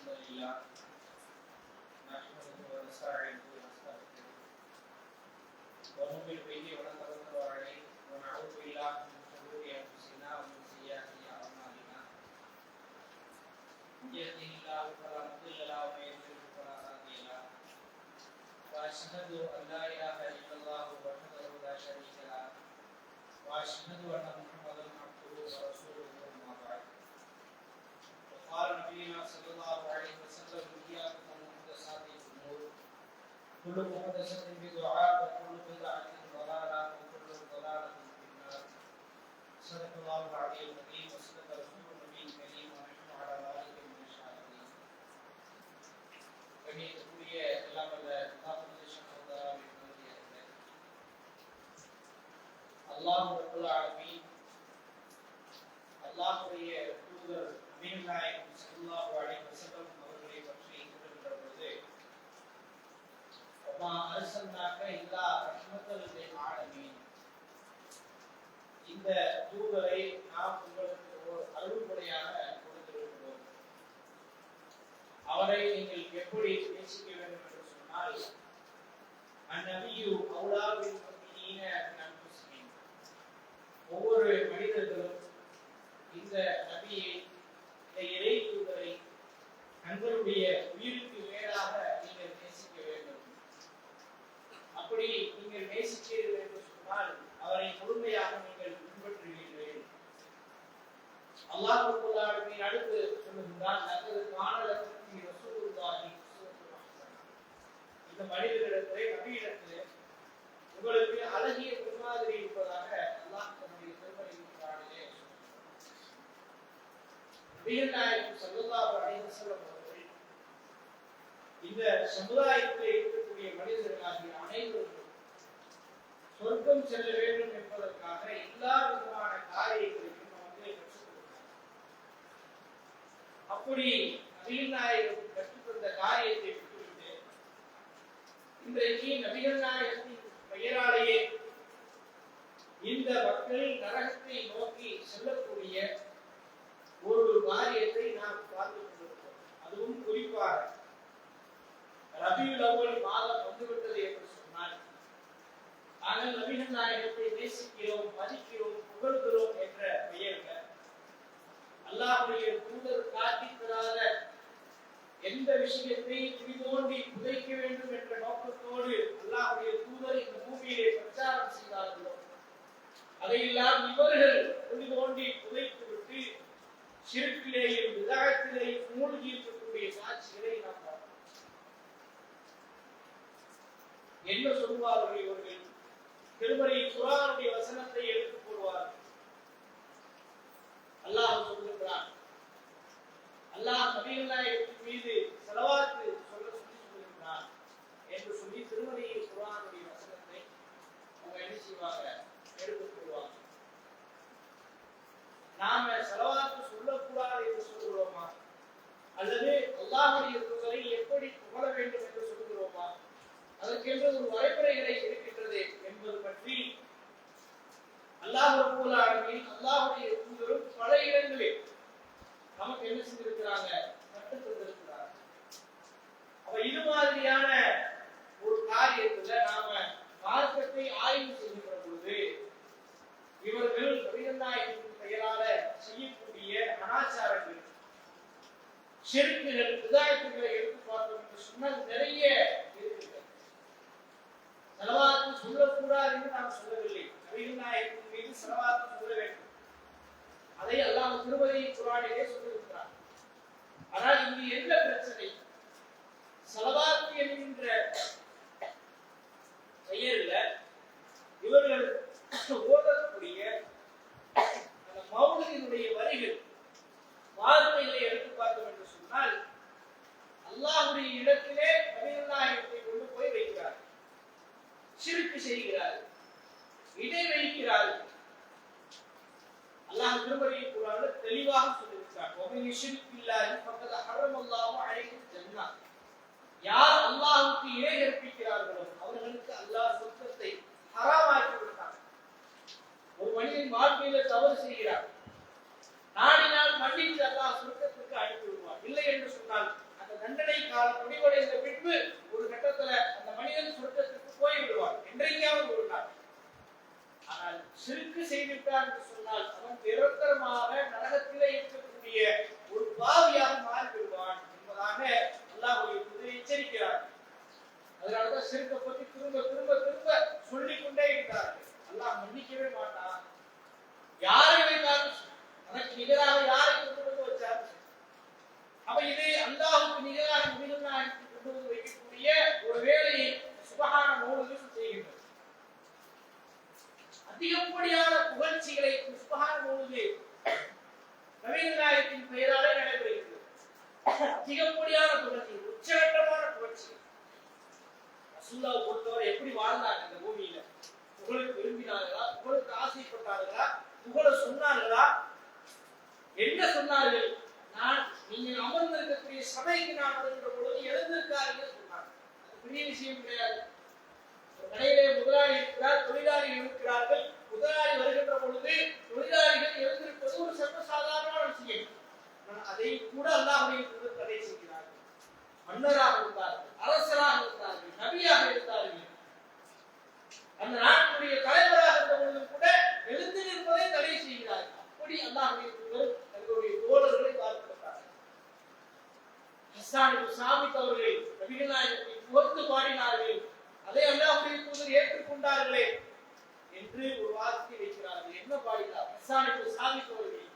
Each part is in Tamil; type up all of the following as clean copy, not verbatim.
لله نحمده ونستعينه ونستغفره ونؤمن به ونتوكل عليه ونعوذ بالله من شرور انفسنا ومن سيئات اعمالنا من يهده الله فلا مضل له ومن يضلل فلا هادي له واشهد ان لا اله الا الله وحده لا شريك له واشهد ان محمدا عبده ورسوله اما بعد قال نبينا صلى الله عليه وسلم إياكم ومحدثات الأمور كل محدثة بدعة وكل بدعة ضلالة وكل ضلالة في النار صدق الله العلي العظيم وصدق رسول النبي الكريم ونحن على ذلك من الشاهدين கண்ணியத்துக்குரிய எல்லாம் வல்ல அல்லாஹ்வுடைய சகோதரராகிய அல்லாஹ் ரப்பல் ஆலமீன் அல்லாஹ்வுடைய தூதர் நபிகள் நாயகம் ஸல்லல்லாஹு அலைஹி வஸல்லம் அவர்களை பற்றி கூறுகின்ற பொழுது வமா அர்ஸல்னாக இல்லா ரஹ்மத்தல் லில் ஆலமீன், இந்த தூதரை நாம் உங்களுக்கு ஒரு அருள்கொடையாக கொடுத்திருக்கிறோம். அவரை நீங்கள் எப்படி நேசிக்க வேண்டும் என்று சொன்னால் அந்நபியு அவுலா பில் முஃமினீன மின் அன்ஃபுஸிஹிம், ஒவ்வொரு மனிதர்களும் இந்த நபியை இந்த இறை தூதரை தங்களுடைய உயிருக்கு மேலாக நீங்கள் நேசிக்க வேண்டும். அப்படி நீங்கள் நேசிக்கிறீர்கள் என்று சொன்னால் அவரை முழுமையாக நீங்கள் பின்பற்றுவீர்கள். அல்லாஹ் ரப்பல் ஆலமீன் அடுத்து சொல்லுகிறார், லக்கது கான லக்கும் ஃபீ ரசூலில்லாஹி உஸ்வத்துன் ஹஸனா, இந்த மனிதர்களிடத்திலே நபியிடத்திலே உங்களுக்கு அழகிய முன்மாதிரி இருப்பதாக அல்லாஹ் தன்னுடைய திருமறையில் குர்ஆனிலே நபிகள் நாயகம் ஸல்லல்லாஹு அலைஹி வஸல்லம் அவர்கள் இந்த சமுதாயத்தில் இருக்கக்கூடிய மனிதர்களாகிய அனைவரும் சொர்க்கம் செல்ல வேண்டும் என்பதற்காக எல்லா விதமான காரியங்களையும் நமக்கு கற்றுக் கொடுத்தார். அப்படி நபிகள் நாயகம் கற்றுக் கொடுத்த காரியத்தை விட்டுவிட்டு இன்றைக்கு நபிகள் நாயகத்தின் பெயராலேயே இந்த மக்கள் நரகத்தை நோக்கி செல்லக்கூடிய ஒரு காரியத்தை நாம் பார்த்து கொண்டிருக்கிறோம். அதுவும் குறிப்பாக ரபியுல் அவ்வல் மாதம் வந்துவிட்டது என்று சொன்னால் நாங்கள் நபிகள் நாயகத்தை நேசிக்கிறோம், மதிக்கிறோம், புகழ்கிறோம் என்ற பெயர்ல அல்லாஹ்வுடைய தூதர் காட்டித் தராத எந்த விஷயத்தை துணிதோண்டி புதைக்க வேண்டும் என்ற நோக்கத்தோடு அல்லாஹ்வுடைய தூதர் இந்த பூமியிலே பிரச்சாரம் செய்தார்களோ அதையெல்லாம் இவர்கள் துணிதோண்டி புதைத்துவிட்டு ஷிர்கிலேயும் விதாயத்திலேயும் மூழ்கி இருக்கக்கூடிய காட்சிகளை நாம் பார்க்கிறோம். என்ன சொல்வார்கள் இவர்கள்? திருமறை குர்ஆனுடைய வசனத்தை எடுத்து போடுவார்கள். அல்லாஹ் சொல்லுகிறான், அல்லாஹ் நபிகள் நாயகத்தின் மீது ஸலவாத் சொல்லுகிறான் என்று சொல்லி திருமறை குர்ஆனுடைய வசனத்தை அவங்க என்ன செய்வாங்க? எடுத்து போடுவாங்க. நாம ஸலவாத் சொல்லக்கூடாது என்று சொல்கிறோமா, அல்லது அல்லாஹ்வுடைய தூதரை எப்படி புகழ வேண்டும் என்று சொல்கிறோமா, அதற்கென்று ஒரு வரைமுறைகளை இருக்கின்றது என்பது பற்றி அல்லாஹ் ரப்பல் ஆலமீன் அல்லாஹ்வுடைய தூதரும் பல இடங்களில் நமக்கு என்ன செஞ்சிருக்கிறாங்க? கற்றுத் தந்திருக்கிறார். அப்ப இது மாதிரியான ஒரு காரியத்துல நாம மார்க்கத்தை ஆய்வு செய்கின்ற பொழுது இவர்கள் நபிகள் நாயகத்தின் பெயரால செய்யக்கூடிய அனாச்சாரங்கள், ஷிர்க்குகள், விதாயத்துகளை எடுத்து பார்த்தோம் என்று சொன்னால் நிறைய இருக்கிறது. ஸலவாத் சொல்லக்கூடாது என்று நாம் சொல்லவில்லை. நபிகள் நாயகத்தின் மீது ஸலவாத் சொல்ல வேண்டும். அதை அல்லாஹ் திருமறை குர்ஆனிலே சொல்லியிருக்கிறார். ஆனால் இங்கு என்ன பிரச்சனை? ஸலவாத் என்கின்ற பெயர்ல இவர்கள் ஓதக்கூடிய அந்த மௌலிதினுடைய வரிகள், வார்த்தைகளை எடுத்து பார்த்தோம் என்று சொன்னால் அல்லாஹ்வுடைய இடத்திலே நபிகள் நாயகத்தை கொண்டு போய் வைக்கிறார், ஷிர்க் செய்கிறார், இடை வைக்கிறார். அல்லாஹ் திருமறை குர்ஆனில் தெளிவாக சொல்லியிருக்கிறார், வமன் யுஷ்ரிக் பில்லாஹி ஃபக்கத் ஹரமல்லாஹு அலைஹில் ஜன்னah, யார் அல்லாஹ்வுக்கு இணை கற்பிக்கிறார்களோ அவர்களுக்கு அல்லாஹ் சொர்க்கத்தை ஹராமாக்கி விட்டார். ஒரு மனிதன் வாழ்க்கையில தவறு செய்கிறார், நாடினால் மன்னித்து அல்லாஹ் சொர்க்கத்துக்கு அனுப்பி விடுவார். இல்லை என்று சொன்னால் விட்டான் என்று சொன்னால் அவன் நிரந்தரமாக நரகத்திலே இருக்கக்கூடிய ஒரு பாவியாக மாறிவிடுவான் என்பதாக அல்லாஹ்வுடைய தூதர் எச்சரிக்கிறார். அதனாலதான் சிறுக்கை பற்றி திரும்ப திரும்ப திரும்ப சொல்லிக் கொண்டே இருக்கிறார்கள். அல்லாஹ் மன்னிக்கவே மாட்டான். யாரை வைத்தாலும் தனக்கு நிகராக யாரை கொண்டு வந்து வச்சாலும். அப்ப இது அல்லாஹ்வுக்கு நிகராக கொண்டு வந்து வைக்கக்கூடிய ஒரு வேலையை சுபஹான மௌலூது செய்கின்றது. அதிகப்படியான புகழ்ச்சிகளை சுபஹான மௌலூது நபிகள் நாயகத்தின் பெயராலே நடைபெறுகிறது. அதிகப்படியான புகழ்ச்சி, உச்சகட்டமான புகழ்ச்சி. ரசூலுல்லாஹ் பொறுத்தவரை எப்படி வாழ்ந்தாங்க இந்த பூமியில? புகழுக்கு விரும்பினார்களா? புகழுக்கு ஆசைப்பட்டார்களா? புகழ சொன்னார்களா? என்ன சொன்னார்கள்? நீங்கள் அமர்ந்திருக்கக்கூடிய சபைக்கு நான் வருகின்ற பொழுது எழுந்திருக்கார்கள் சொன்னாங்க. அது பெரிய விஷயம் கிடையாது. கடையிலே முதலாளி இருக்கிறார், தொழிலாளிகள் இருக்கிறார்கள். முதலாளி வருகின்ற பொழுது தொழிலாளிகள் எழுந்திருப்பது ஒரு சர்வசாதாரணமான விஷயம். அதை கூட அல்லாஹ்வுடைய தூதர் தடை செய்கிறார்கள். மன்னராக இருந்தார்கள், அரசராக இருந்தார்கள், நபியாக இருந்தார்கள், அந்த நாட்டுடைய தலைவராக இருந்த பொழுது கூட எழுந்து நிற்பதை தடை செய்கிறார்கள். அப்படி அல்லாஹ்வுடைய தூதர் தங்களுடைய தோழர்களை பார்க்கிறார்கள். ஹஸ்ஸான் இப்னு சாபித் அவர்கள் நபிகள் நாயகத்தை புகழ்ந்து பாடினார்கள். அதை அல்லாஹ்வுடைய தூதர் ஏற்றுக்கொண்டார்களே என்று ஒரு வார்த்தை வைக்கிறார்கள். என்ன பாடினார்? ஹஸ்ஸான் இப்னு சாபித் அவர்கள்,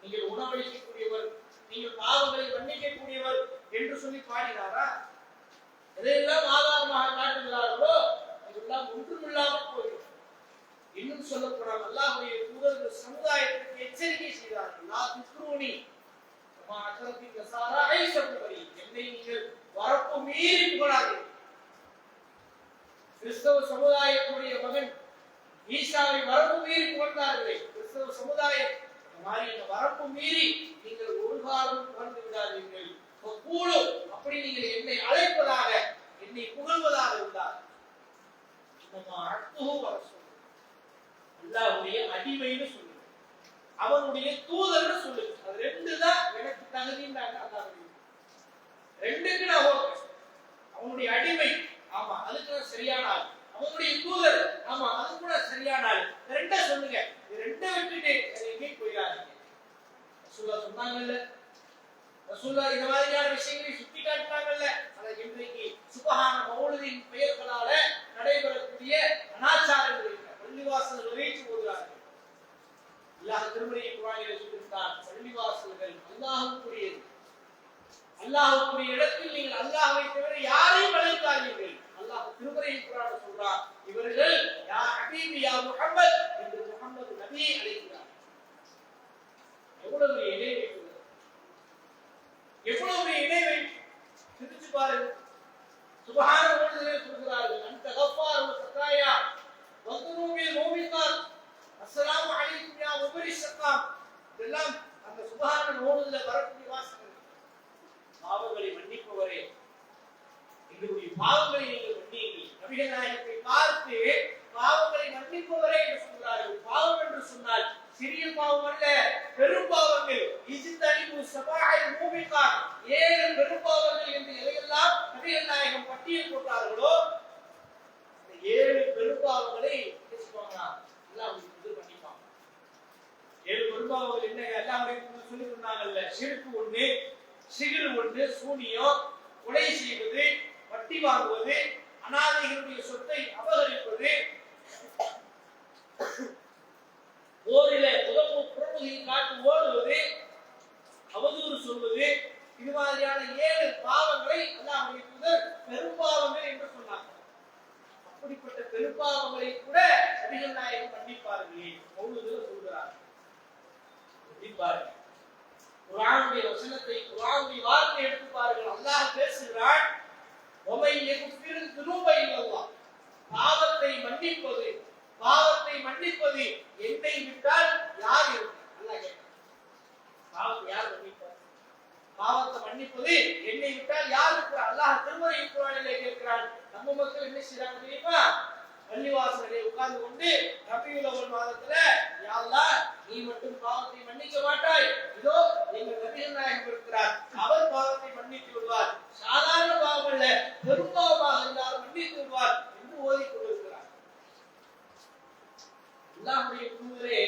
நீங்கள் உணவளிக்கக்கூடியவர், நீங்கள் பாவங்களை மன்னிக்கக்கூடியவர் என்று சொல்லி பாடினாரா? எதையெல்லாம் ஆதாரமாக காட்டுகிறார்களோ அதெல்லாம் ஒன்றுமில்லாமல் போய்விடும். இன்னும் சொல்லப்போனால் அல்லாஹ்வுடைய தூதர் சமுதாயத்திற்கு எச்சரிக்கை செய்தார்கள். லா துக்ரூனி கமா அக்ரத்தின் நஸாரா ஈஸா இப்னு மரியம், என்னை நீங்கள் வரப்பு மீறி புகழாதீர்கள். கிறிஸ்தவ சமுதாயத்துடைய மகன் ஈசாவை வரப்பு மீறி புகழ்ந்தார்களே, கிறிஸ்தவ சமுதாயம் வரப்பு மீறி நீங்கள் ஒரு காலம் புகழ்ந்து விடாதீர்கள். அப்படி நீங்கள் என்னை அழைப்பதாக, என்னை புகழ்வதாக இருந்தார். அல்லாஹ்வுடைய அடிமைன்னு சொல்லுங்க, அவனுடைய தூதர்னு சொல்லுங்க. அது ரெண்டு தான் எனக்கு தகுதின்றாங்க. அல்லாஹ்வுடைய ரெண்டுக்கு நான் அவனுடைய அடிமை, ஆமா அதுக்கு சரியான ஆள். அவனுடைய தூதர், ஆமா அது கூட சரியான ஆள். ரெண்டை சொல்லுங்க. இது ரெண்டை விட்டுட்டு எங்கேயும் போயிடாதீங்க. ரசூலுல்லாஹ் சொன்னாங்கல்ல, ரசூலுல்லாஹ் இந்த மாதிரியான விஷயங்களை சுட்டி காட்டினாங்கல்ல. அதை இன்றைக்கு சுபஹான மௌலூதின் பெயர்களால நடைபெறக்கூடிய அனாச்சாரங்கள் இருக்கு. பள்ளிவாசல்கள் வைத்து ஓதுகிறார்கள். அல்லாஹ் திருமறை குர்ஆனில் சொல்லியிருக்கிறான், பள்ளிவாசல்கள் அல்லாஹ்வுக்குரியது. அல்லாஹ்வுடைய இடத்தில் நீங்கள் அல்லாஹ்வை தவிர யாரையும் அழைக்காதீர்கள். அல்லாஹ் திருமறை குர்ஆனில் சொல்றான், இவர்கள் யா ஹபீபி யா முஹம்மத் என்று முஹம்மது நபியை அழைக்கிறார். எவ்வளவு இணை வைக்கிறது, எவ்வளவு இணை வைத்து சிந்திச்சு பாருங்க. சுபஹான மௌலூதிலே சொல்கிறார்கள், அந்த கஃபார் வஸ்ஸகாயா வதுனூபில் மூமிகாத் அஸ்ஸலாமு அலைக்கும் யா முபரி ஷக்காம். இதெல்லாம் அந்த சுபஹான மௌலூதிலே வரக்கூடிய வாசகங்கள். பாவங்களை மன்னிப்பவரே, எங்களுடைய பாவங்களை நீங்கள் மன்னியுங்கள். நபிகள் நாயகத்தை பார்த்து பாவங்களை மன்னிப்பவரே என்று சொல்கிறார்கள். பாவம் என்று சொன்னால் சிறிய பாவம் அல்ல, பெரும் பாவங்கள். இஜ்தனிபு சபாஇல் மூமிகாத், 7 பெரும் பாவங்கள் என்று எதையெல்லாம் நபிகள் நாயகம் பட்டியல் போட்டார்களோ அந்த 7 பெரும் பாவங்களை பேசுவாங்க. அல்லாஹ் இது பண்ணிப்பாங்க. 7 பெரும் பாவங்கள் என்ன? அல்லாஹ் சொல்லி சொன்னாங்கல்ல, ஷிர்க் ஒன்று, சிகிர் ஒன்று, சூனியம், கொலை செய்வது, வட்டி வாங்குவது, அனாதைகளுடைய சொத்தை அபகரிப்பது, போரிலே புறமுதுகை காட்டு ஓடுவது, அவதூறு சொல்வது, இது மாதிரியான 7 பாவங்களை அல்லாஹ்வுடைய தூதர் பெரும்பாவங்கள் என்று சொன்னாங்க. அப்படிப்பட்ட பெரும்பாவங்களை கூட நபிகள் நாயகம் மன்னிப்பார்களே மௌலூதுல சொல்கிறார். மன்னிப்பார்கள். குர்ஆனுடைய வசனத்தை, குர்ஆனுடைய வார்த்தை எடுத்து பாருங்கள். அல்லாஹ் பேசுகிறான், வமை யக்ஃபிரு துனூப இல்லல்லாஹ், பாவத்தை மன்னிப்பது, பாவத்தை மன்னிப்பது என்னை விட்டால் யார் இருக்கும்? அல்லாஹ் கேட்கிறான். பாவத்தை யார் மன்னிப்பார்? பாவத்தை மன்னிப்பது என்னை விட்டால் யார் இருக்கிறார்? அல்லாஹ் திருமறை குர்ஆனிலே கேட்கிறான். நம்ம மக்கள் என்ன செய்றாங்க தெரியுமா? பள்ளிவாசலிலே உட்கார்ந்து கொண்டு ரபியுல் அவ்வல் மாதத்துல, யா அல்லாஹ் நீ மட்டும் பாவத்தை மன்னிக்க மாட்டாய், இதோ எங்கள் நபிகள் நாயகம் இருக்கிறார், அவர் பாவத்தை மன்னித்து விடுவார், சாதாரண பாவம் அல்ல பெரும் பாவமாக இருந்தாலும் மன்னித்து விடுவார் என்று ஓதிக் கொண்டிருக்கிறார். அல்லாஹ்வுடைய தூதரே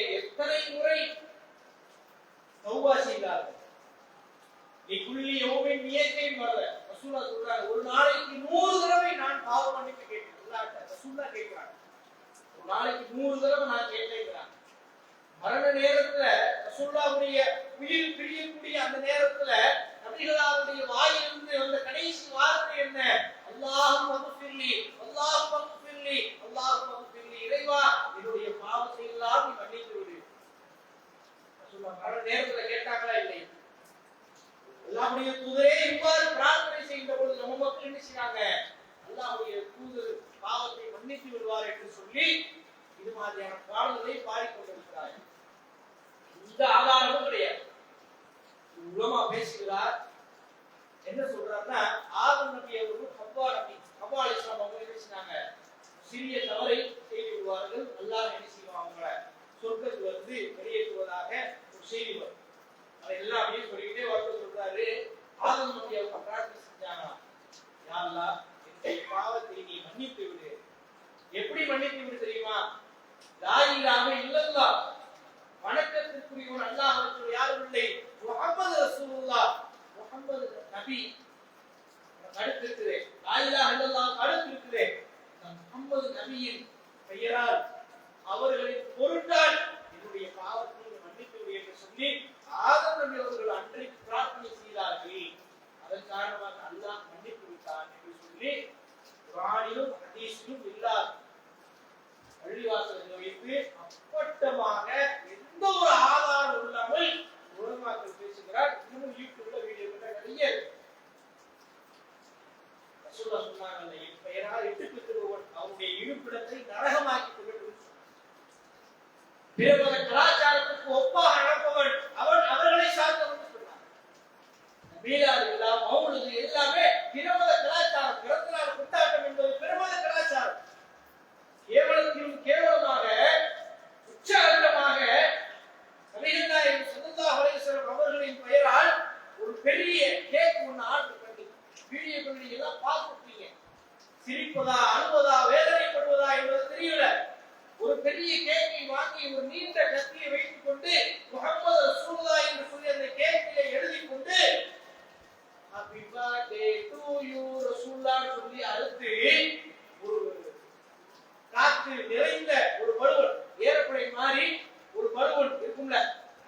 குள்ளி யௌமின் நியத்தையும் வரல. ரசூலுல்லாஹ் சொல்றாங்க, ஒரு நாளைக்கு 100 தடவை நான் பாவ மன்னிப்பு கேட்கிறேன். ரசூலுல்லாஹ் கேட்கிறாங்க, ஒரு நாளைக்கு 100 தடவை நான் கேட்கிறேன். மரண நேரத்துல ரசூலுல்லாஹ்வுடைய உயிர் பிரியக்கூடிய அந்த நேரத்துல நபிகளாருடைய வாயிலிருந்து வந்த கடைசி வார்த்தை என்ன? அல்லாஹும்ம ஃபிர்லி, அல்லாஹும்ம ஃபிர்லி, அல்லாஹும்ம ஃபிர்லி. இறைவா, என்னுடைய பாவத்தை எல்லாம் நீ மன்னித்து விடு. ரசூலுல்லாஹ் மரண நேரத்துல கேட்டாங்களா இல்லை? அல்லாஹ்வுடைய தூதரே இவ்வாறு பிரார்த்தனை செய்த பொழுது நம்ம மக்கள் என்ன செய்றாங்க? அல்லாஹ்வுடைய தூதர் பாவத்தை மன்னித்து விடுவார் என்று சொல்லி இது மாதிரியான பாடல்களை பாடிக்கொண்டிருக்கிறார்கள். இந்த ஆதாரமும் கிடையாது. உலமா பேசுகிறார், என்ன சொல்றாருன்னா, ஆதம் நபி அவர்கள் ஹவ்வா அலைஹிஸ்ஸலாம் அவங்க என்ன செஞ்சாங்க? சிறிய தவறை செய்து விடுவார்கள். அல்லாஹ் என்ன செய்வான்? அவங்கள சொர்க்கத்திலிருந்து வெளியேற்றுவதாக ஒரு செய்தி வரும். அதை எல்லாமே சொல்லிக்கிட்டே வந்து சொல்றாரு, ஆதம் நபி அவங்க பிரார்த்தனை செஞ்சாங்களாம், யா அல்லாஹ், என்னுடைய பாவத்தை நீ மன்னித்து விடு. எப்படி மன்னித்து விடு தெரியுமா? லா இலாஹ இல்லல்லாஹ், வணக்கத்திற்குரியவன் அல்லாஹ்வுக்கு யாரும் இல்லை, முஹம்மது ரசூலுல்லாஹ், முஹம்மது நபி அடுத்திருக்கிறே, லா இலாஹ இல்லல்லாஹ் அடுத்திருக்கிறே, முஹம்மது நபியின் பெயரால் அவர்களின் பொருட்டால் என்னுடைய பாவத்தை மன்னித்து விடு என்று சொல்லி ஆதம் நபி அவர்கள் அன்றைக்கு பிரார்த்தனை செய்தார்கள். அதன் காரணமாக அல்லாஹ் மன்னித்து விட்டான் என்று சொல்லி குர்ஆனிலும் ஹதீஸிலும் இல்லாத பள்ளிவாசல்களை வைத்து அப்பட்டமாக எந்த ஒரு ஆதாரம் இல்லாமல் உலமாக்கள் பேசுகிறார். இன்னும் யூடியூப்ல வீடியோக்கள் நிறைய ரசூலுல்லாஹ் சொன்னாங்க, என் பெயரால் இட்டுக்கு திருவன் அவருடைய இருப்பிடத்தை நரகமாக்கி கொண்டு பிறமத கலாச்சாரத்துக்கு ஒப்பாக நடப்பவன் அவன் அவர்களை சார்ந்தவன் சொன்னார். மீலாது எல்லாம் மௌலுது எல்லாமே பிறமத கலாச்சாரம், பிறந்த நாள் கொண்டாட்டம் என்பது பிறமத கலாச்சாரம். கேவலத்திலும் கேவலமாக உச்சகட்டமாக நபிகள் நாயகம் ஸல்லல்லாஹு அலைஹி வஸல்லம் அவர்களின் பெயரால் ஒரு பெரிய கேக் ஒன்று ஆர்டர் பண்ணி வீடியோக்கள் நீங்க எல்லாம் பார்த்துருப்பீங்க. சிரிப்பதா, அழுவதா, வேதனைப்படுவதா என்பது தெரியல. ஒரு பெரிய கேக்கை வாங்கி ஒரு நீண்ட கத்தியை வைத்துக் கொண்டு முஹம்மது ரசூலுல்லாஹ் என்று சொல்லி அந்த கேக்கிலே எழுதி கொண்டு ஹாப்பி பர்த்டே டு யூ ரசூலுல்லாஹ் சொல்லி அழுத்து ஒரு காற்று நிறைந்த ஒரு பலூன், ஏரோப்ளேன் மாதிரி ஒரு பலூன் இருக்கும்ல,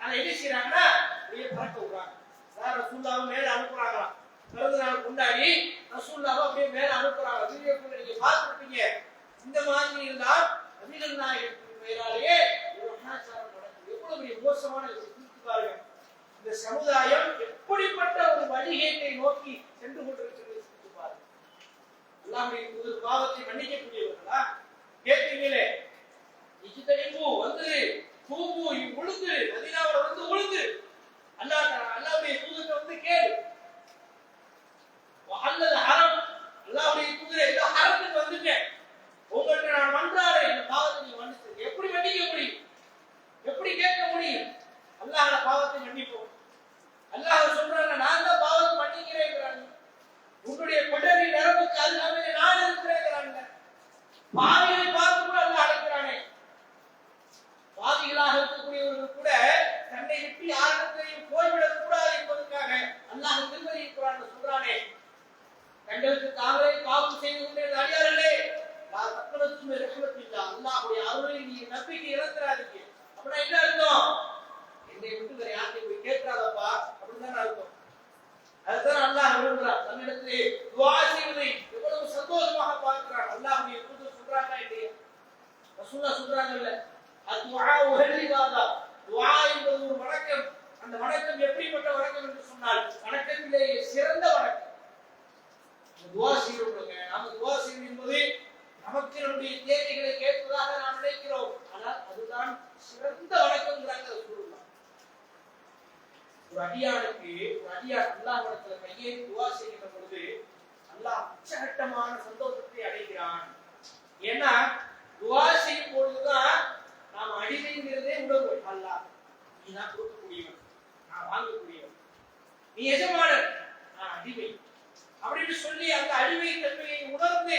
அதை என்ன செய்யறாங்கன்னா அப்படியே பறக்க விடுறாங்க. ரசூலுல்லாஹ் மேல அனுப்புறாங்களாம். பிறந்த நாள் கொண்டாடி ரசூலுல்லாஹ் அப்படியே மேல அனுப்புறாங்க. வீடியோக்குள்ள நீங்க பார்த்துருப்பீங்க. இந்த மாதிரி இருந்தால் நபிகள் நாயகத்தின் பெயராலேயே ஒரு அனாச்சாரம் நடக்குது. எவ்வளவு பெரிய மோசமான விஷயம் பாருங்க. இந்த சமுதாயம் எப்படிப்பட்ட ஒரு வழிகேட்டை நோக்கி சென்று கொண்டிருக்கிறது பாருங்க. அல்லாஹ்வுடைய தூதர் பாவத்தை மன்னிக்கக்கூடியவர்களா? கேட்கிறீங்களே, இஜ்தனிபு வந்து தூபு உழுது, மதீனாவுல வந்து உழுது, அல்லாஹ்வுடைய தூதர்ட்ட வந்து கேளு. வஹல்லல் ஹரம், அல்லாஹ்வுடைய தூதரே இந்த ஹரத்துக்கு வந்துட்டேன், உங்கள்ட்ட நான் மன்றாடுறேன், இந்த பாவத்தை நீ மன்னிச்சு. எப்படி மன்னிக்க முடியும்? எப்படி கேட்க முடியும்? அல்லாஹ்ல பாவத்தை மன்னிப்போம். அல்லாஹ் சொல்றாங்க, நான் தான் பாவத்தை மன்னிக்கிறேங்கிறாங்க. உன்னுடைய கொடரி நரம்புக்கு அருகாமையிலே நான் இருக்கிறேங்கிறாங்க. பாவிகளை பார்த்து கூட அல்லாஹ் அழைக்கிறானே. பாவிகளாக இருக்கக்கூடியவர்கள் கூட தன்னை விட்டு யாரிடத்தையும் போய்விடக் கூடாது என்பதற்காக அல்லாஹ் திருமதி குர்ஆன்ல சொல்றானே, தங்களுக்கு தாங்களே பாவம் செய்து கொண்டே அடியார்களே, நான் தக்கனத்தும் ரஹ்மத்தில்லா, அல்லாஹ்வுடைய அருளை நீ நம்பிக்கை இழந்துறாதீங்க. அப்படின்னா என்ன அர்த்தம்? என்னை விட்டு வேற யாரையும் போய் கேட்காதப்பா அப்படின்னு அர்த்தம். அதுதான் அல்லாஹ் விரும்புகிறார். தன்னிடத்திலே துஆ செய்வதை எவ்வளவு சந்தோஷமாக பார்க்கிறார். அல்லாஹ்வுடைய தூதர் சொல்றாங்க இல்லையா? ரசூலுல்லாஹ் சொல்றாங்கல்ல, அத்ஆ உஹரிவாதா, துஆ என்பது ஒரு வணக்கம். அந்த வணக்கம் எப்படிப்பட்ட வணக்கம் என்று சொன்னால் வணக்கத்திலேயே சிறந்த வணக்கம். துஆ செய்யறோம்ங்க, நாம துஆ செய்வது என்பது நமக்கு நம்முடைய தேவைகளை கேட்பதாக நாம் நினைக்கிறோம். ஆனால் அதுதான் சிறந்த வணக்கம்ங்கிறாங்க ரசூலுல்லாஹ். ஒரு அடியானுக்கு அல்லாஹ்விடத்துல கையேந்தி துஆ செய்கிற பொழுது அல்லாஹ் உச்சகட்டமான சந்தோஷத்தை அடைகிறான். ஏன்னா துஆ செய்யும் பொழுதுதான் நாம் அடிமைங்கிறதே உணர்வு. அல்லாஹ் நீ தான் கொடுக்கக்கூடியவன், நான் வாங்கக்கூடியவன், நீ எஜமானர், நான் அடிமை அப்படின்னு சொல்லி அந்த அடிமை தன்மையை உணர்ந்து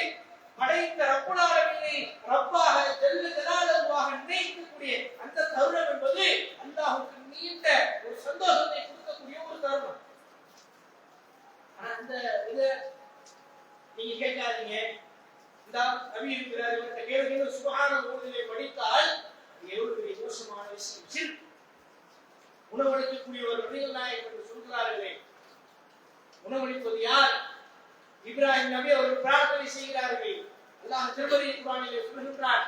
படைத்த ரப்புல் ஆலமீனை ரப்பாக ஜல்ல ஜலாலுஹுவாக நினைக்கக்கூடிய அந்த தருணம் என்பது அல்லாஹ்வுக்கு நீண்ட ஒரு சந்தோஷத்தை கொடுக்கக்கூடிய ஒரு தருணம். ஆனா அந்த இத நீங்க கேட்காதீங்க. இந்த நபி இருக்கிறார் இவர்கிட்ட கேளுங்க, சுப்ஹான ஓதுதலை படித்தால் எவ்வளவு பெரிய மோசமான விஷயம். ஷிர்க். உணவளிக்கக்கூடிய ஒரு நபிகள் நாயகம் என்று சொல்கிறார்களே, உணவளிப்பது யார்? இப்ராஹிம் நபி அவர்கள் பிரார்த்தனை செய்கிறார்கள். அல்லாஹ் திருமறை குர்ஆனிலே சொல்கிறார்.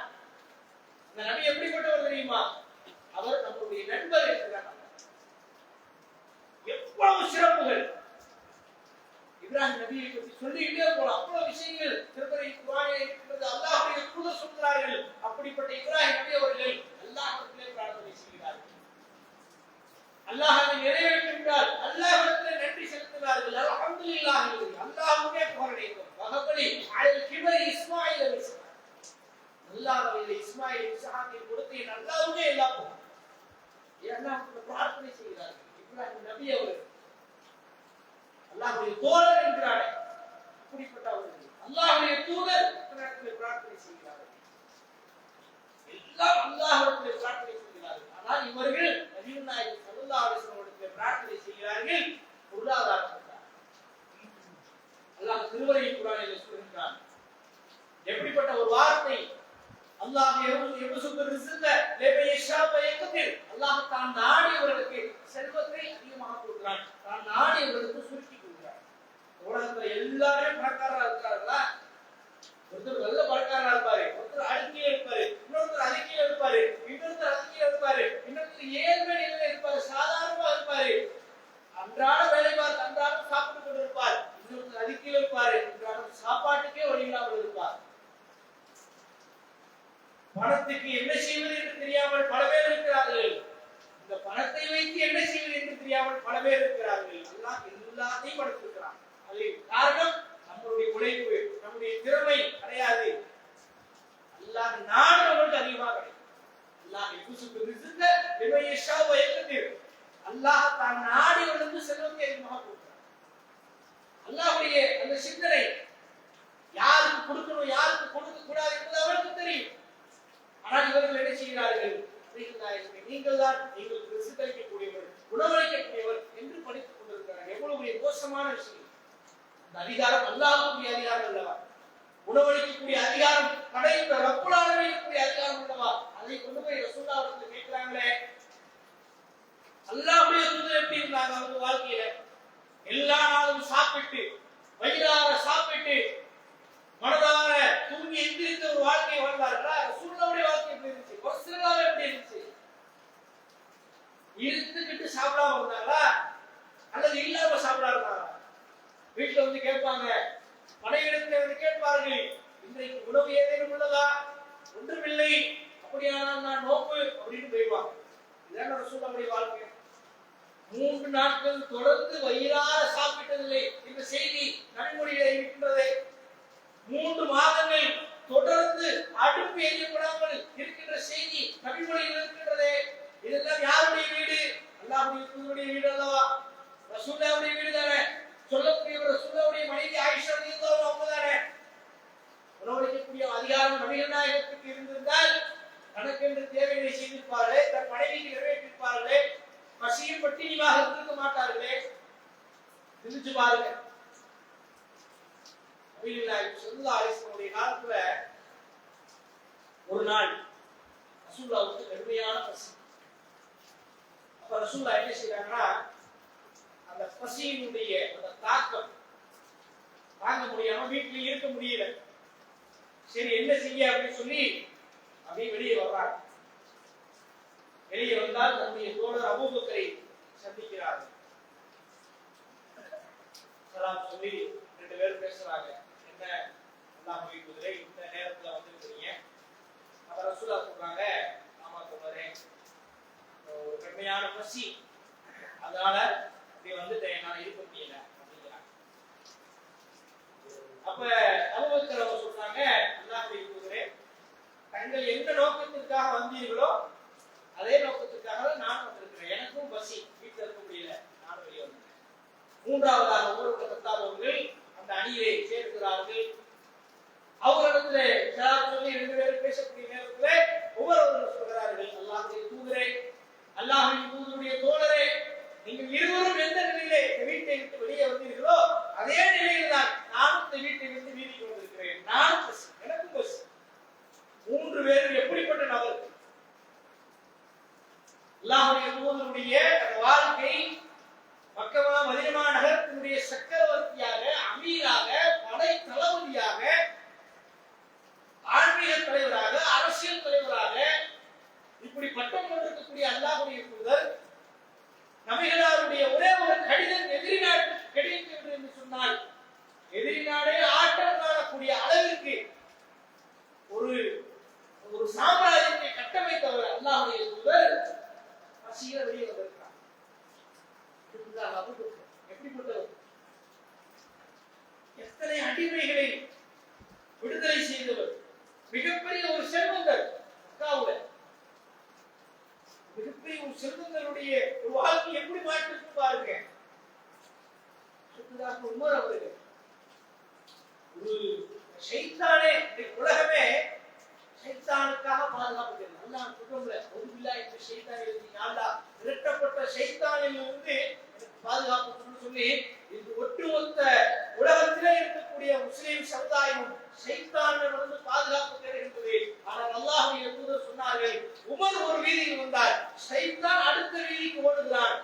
அந்த நபி எப்படிப்பட்டவர் தெரியுமா? அவர் நம்முடைய நண்பர் என்கிறார். எவ்வளவு சிறப்புகள் இப்ராஹிம் நபியை பற்றி சொல்லிக்கிட்டே போலாம். அவ்வளவு விஷயங்கள் திருமறை குர்ஆனிலே இருக்கிறது. அல்லாஹ்வுடைய தூதர் சொல்கிறார்கள். அப்படிப்பட்ட இப்ராஹிம் நபி அவர்கள் அல்லாஹ்விடத்திலே பிரார்த்தனை செய்கிறார்கள். அல்லாஹ் அதை நிறைவேற்றுகிறார். அல்லாஹ்விடத்திலே நன்றி செலுத்துகிறார்கள். அல்ஹம்துலில்லாஹ். அல்லாஹ்வுக்கே புகழடைந்தோம். வஹபலி அலல் கிபரி இஸ்மாயில் வ இஸ்ஹாக். அல்லாஹ்வுடைய இஸ்மாயில் இஸ்ஹாக்கை கொடுத்து அல்லாஹ்வுக்கே எல்லாம் புகழ். அல்லாஹ்வுக்கு பிரார்த்தனை செய்கிறார்கள். இப்ராஹிம் நபி அவர்கள் அல்லாஹ்வுடைய தோழர் என்கிறாரே, அப்படிப்பட்டவர்கள் அல்லாஹ்வுடைய தூதர் இடத்தில் பிரார்த்தனை செய்கிறார்கள். எல்லாம் அல்லாஹ்விடத்தில் பிரார்த்தனை செய்கிறார்கள். ஆனால் இவர்கள் நபிகள் நாயகம் ஸல்லல்லாஹு அலைஹி வஸல்லம் இடத்தில் பிரார்த்தனை செய்கிறார்கள். பொருளாதாரத்திற்காக. அல்லாஹ் திருமறை குர்ஆனிலே சொல்கிறான். எப்படிப்பட்ட ஒரு வார்த்தை! அல்லாஹ் யர்சுக்கு ரிஸ்க லிமன் வ யக்திர். அல்லாஹ் தான் நாடியவர்களுக்கு செல்வத்தை அதிகமாக கொடுக்கிறான். தான் நாடியவர்களுக்கு சுருக்கி கொடுக்கிறான். உலகத்துல எல்லாரும் பணக்காரரா இருக்காங்களா? ஒருத்தர் நல்ல பணக்காரரா இருப்பாரு, ஒருத்தர் அடுக்கியே இருப்பாரு, இன்னொருத்தர் அதுக்கியே இருப்பாரு, இன்னொருத்தர் அதுக்கியே இருப்பாரு, இன்னொருத்தர் ஏழ்மை நிலையில இருப்பாரு, சாதாரணமா இருப்பாரு, அன்றாட வேலை பார்த்து அன்றாடம் சாப்பிட்டு கொண்டு இருப்பார். இன்னொருத்தர் அதுக்கியே இருப்பாரு, அன்றாடம் சாப்பாட்டுக்கே வழி இல்லாமல் இருப்பார். பணத்துக்கு என்ன செய்வது என்று தெரியாமல் பல பேர் இருக்கிறார்கள். இந்த பணத்தை வைத்து என்ன செய்வது என்று தெரியாமல் பல பேர் இருக்கிறார்கள். அல்லாஹ் எல்லாத்தையும் படைத்திருக்கிறான். அது காரணம் நம்மளுடைய உழைப்பு, நம்முடைய திறமை கிடையாது. அல்லாஹ் நாடுறவங்களுக்கு அதிகமாக கிடைக்கும். அல்லாஹ் யர்சுக்கு ரிஸ்க லிமன் யஷாஉ வ யக்திர். அல்லாஹ் தான் நாடியவர்களுக்கு செல்வத்தை அதிகமாக கொடுக்கிறான். அல்லாஹ்வுடைய அந்த சிந்தனை யாருக்கு கொடுக்கணும், யாருக்கு கொடுக்க கூடாது என்பது அவருக்கு தெரியும். ஆனால் இவர்கள் என்ன செய்கிறார்கள்? நீங்கள் தான் எங்களுக்கு ரிஸ்க் அளிக்கக்கூடியவர், உணவளிக்கக்கூடியவர் என்று படித்துக் கொண்டிருக்கிறார்கள். எவ்வளவு மோசமான விஷயம்! அந்த அதிகாரம் அல்லாஹ்வுடைய அதிகாரம் அல்லவா? உணவளிக்கக்கூடிய அதிகாரம் படைத்த ரப்புல் ஆலமீனுடைய அதிகாரம் அல்லவா? அதை கொண்டு போய் ரசூலுல்லாஹ்விடத்தில் கேட்கிறாங்களே. அல்லாஹ்வுடைய தூதர் எப்படி இருந்தாங்க அவங்க வாழ்க்கையில? எல்லா நாளும் சாப்பிட்டு வயிறார சாப்பிட்டு மனதார தூங்கி எந்திரித்த ஒரு வாழ்க்கை வாழ்ந்தார்களா? ரசூலுல்லாஹ்வுடைய வாழ்க்கை எப்படி இருந்துச்சு? பர்சனலாவே எப்படி இருந்துச்சு? இருந்துகிட்டு சாப்பிடாம இருந்தாங்களா அல்லது இல்லாம சாப்பிடாம? வீட்டுல வந்து கேட்பாங்க, மனைவிடத்தில் வந்து கேட்பார்கள், இன்றைக்கு உணவு ஏதேனும் உள்ளதா? ஒன்றுமில்லை. அப்படியானால் நான் நோக்கு அப்படின்னு போயிடுவாங்க. இதான் ரசூலுல்லாஹ்வுடைய வாழ்க்கை. 3 நாட்கள் தொடர்ந்து வயிறார சாப்பிட்டதில்லை என்ற செய்தி நபிமொழியிலே இருக்கின்றது. 3 மாதங்கள் தொடர்ந்து அடுப்பு எரியப்படாமல் இருக்கின்ற செய்தி நபிமொழியில் இருக்கின்றது. இதெல்லாம் யாருடைய வீடு? அல்லாஹ்வுடைய தூதருடைய வீடு அல்லவா? ரசூலுல்லாஹ்வுடைய வீடு தானே. சொல்லக்கூடிய ரசூலுல்லாஹ்வுடைய மனைவி ஆயிஷா ரலியல்லாஹு அன்ஹா அவங்க தானே. உணவளிக்கக்கூடிய அதிகாரம் நபிகள் நாயகத்துக்கு இருந்திருந்தால் தனக்கென்று தேவையை செய்திருப்பார்களே, தன் மனைவிக்கு நிறைவேற்றிருப்பார்களே, பசியில் பட்டினியாக இருந்திருக்க மாட்டார்களே. சிந்திச்சு பாருங்க. ஸல்லல்லாஹு அலைஹி வஸல்லம் காலத்துல ஒரு நாள் ரசூலுல்லாஹ்வுக்கு கடுமையான பசி. அப்ப ரசூலுல்லாஹ் என்ன செய்றாங்கன்னா, அந்த பசியினுடைய அந்த தாக்கம் தாங்க முடியாம வீட்டுல இருக்க முடியல. சரி என்ன செய்ய அப்படின்னு சொல்லி அப்படியே வெளியே வர்றாங்க. வெளியே வந்தால் தன்னுடைய தோழர் அபூபக்கரை சந்திக்கிறார்கள். சலாம் சொல்லி 2 பேரும் பேசுறாங்க. என்ன அல்லாஹ்வுடைய தூதரே, இந்த நேரத்துல வந்திருக்கீங்க? அப்ப ரசூலுல்லாஹ் சொல்றாங்க, ஆமா தோழரே, ஒரு கடுமையான பசி, அதனால இப்படி வந்துட்டேன், நான் இருக்க முடியல அப்படிங்கிறாங்க. அப்ப அபூபக்கர் அவங்க சொல்றாங்க, அல்லாஹ்வுடைய தூதரே, தங்கள் எந்த நோக்கத்திற்காக வந்தீர்களோ அதே நோக்கத்திற்காக நான் வந்திருக்கிறேன். எனக்கும் பசி, வீட்டில் இருக்க முடியல, நான் வெளியே வந்தேன். 3வதாக உமர் கத்தாப் அவர்கள் அந்த அணியை சேர்க்கிறார்கள். அவர்களிடத்திலே சலாம் சொல்லி 2 பேரும் பேசக்கூடிய நேரத்திலே ஒவ்வொருவரும் சொல்கிறார்கள், அல்லாஹ்வுடைய தூதரே, அல்லாஹ்வின் தூதருடைய தோழரே, நீங்கள் இருவரும் எந்த நிலையிலே இந்த வீட்டை விட்டு வெளியே வந்தீர்களோ அதே பாதுகாப்பு உமர் அவர்கள். ஒரு ஷைத்தானே உலகமே ஷைத்தானுக்காக பாதுகாப்பு தேடும். அல்லாஹ் குர்ஆன்ல ஒருபில்லாஹி மினஷ் ஷைத்தானிர் ரஜீம், அல்லாஹ் விரட்டப்பட்ட ஷைத்தானிலிருந்து பாதுகாப்பு சொல்லி இந்த ஒட்டுமொத்த உலகத்திலே இருக்கக்கூடிய முஸ்லிம் சமுதாயம் ஷைத்தானிலிருந்து பாதுகாப்பு தேடுகின்றது. ஆனால் அல்லாஹ்வுடைய தூதர் சொன்னார்கள், உமர் ஒரு வீதியில் வந்தார், ஷைத்தான் அடுத்த வீதிக்கு ஓடுகிறான்.